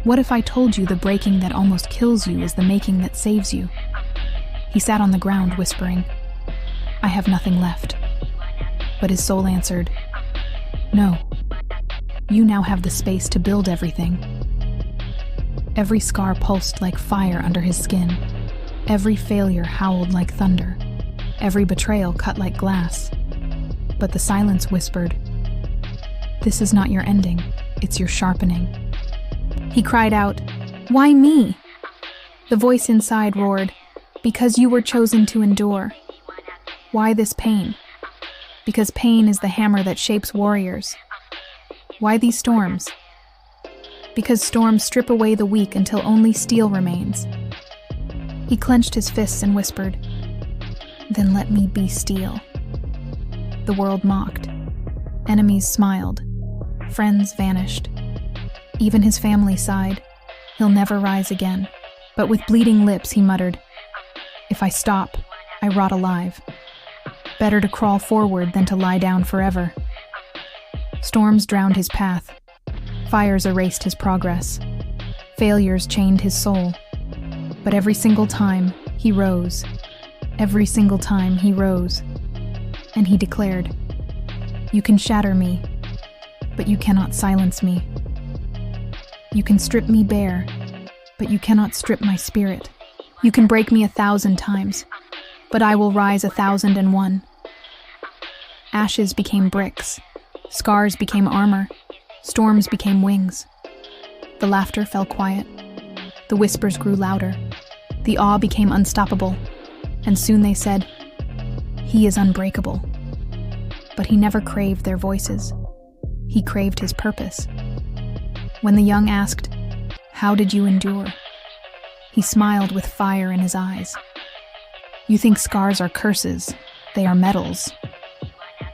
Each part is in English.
What if I told you the breaking that almost kills you is the making that saves you? He sat on the ground, whispering, I have nothing left. But his soul answered, no. You now have the space to build everything. Every scar pulsed like fire under his skin. Every failure howled like thunder. Every betrayal cut like glass. But the silence whispered, this is not your ending, it's your sharpening. He cried out, why me? The voice inside roared, because you were chosen to endure. Why this pain? Because pain is the hammer that shapes warriors. Why these storms? Because storms strip away the weak until only steel remains. He clenched his fists and whispered, then let me be steel. The world mocked. Enemies smiled. Friends vanished. Even his family sighed. He'll never rise again. But with bleeding lips he muttered, if I stop, I rot alive. Better to crawl forward than to lie down forever. Storms drowned his path. Fires erased his progress. Failures chained his soul. But every single time, he rose. Every single time he rose. And he declared, you can shatter me, but you cannot silence me. You can strip me bare, but you cannot strip my spirit. You can break me 1,000 times, but I will rise 1,001. Ashes became bricks. Scars became armor. Storms became wings. The laughter fell quiet. The whispers grew louder. The awe became unstoppable. And soon they said, he is unbreakable. But he never craved their voices. He craved his purpose. When the young asked, how did you endure? He smiled with fire in his eyes. You think scars are curses. They are metals.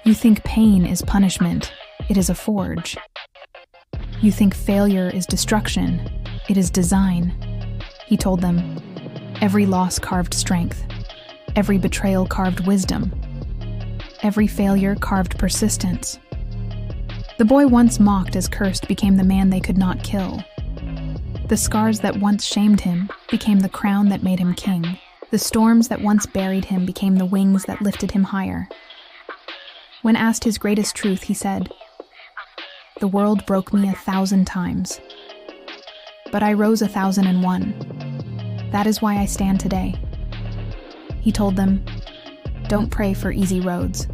You think pain is punishment. It is a forge. You think failure is destruction. It is design. He told them, every loss carved strength. Every betrayal carved wisdom. Every failure carved persistence. The boy once mocked as cursed became the man they could not kill. The scars that once shamed him became the crown that made him king. The storms that once buried him became the wings that lifted him higher. When asked his greatest truth, he said, the world broke me 1,000 times, but I rose 1,001. That is why I stand today. He told them, don't pray for easy roads.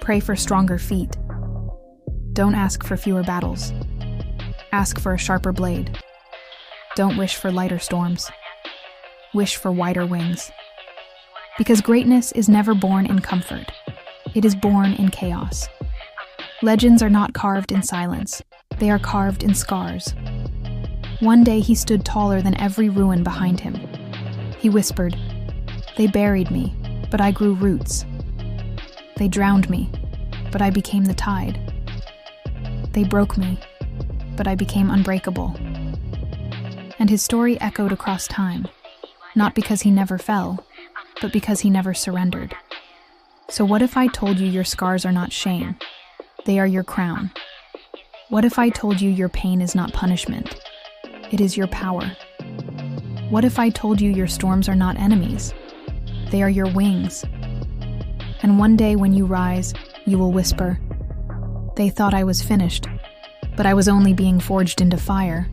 Pray for stronger feet. Don't ask for fewer battles. Ask for a sharper blade. Don't wish for lighter storms. Wish for wider wings. Because greatness is never born in comfort. It is born in chaos. Legends are not carved in silence. They are carved in scars. One day he stood taller than every ruin behind him. He whispered, they buried me, but I grew roots. They drowned me, but I became the tide. They broke me, but I became unbreakable. And his story echoed across time, not because he never fell, but because he never surrendered. So what if I told you your scars are not shame? They are your crown. What if I told you your pain is not punishment? It is your power. What if I told you your storms are not enemies? They are your wings. And one day when you rise, you will whisper, they thought I was finished, but I was only being forged into fire.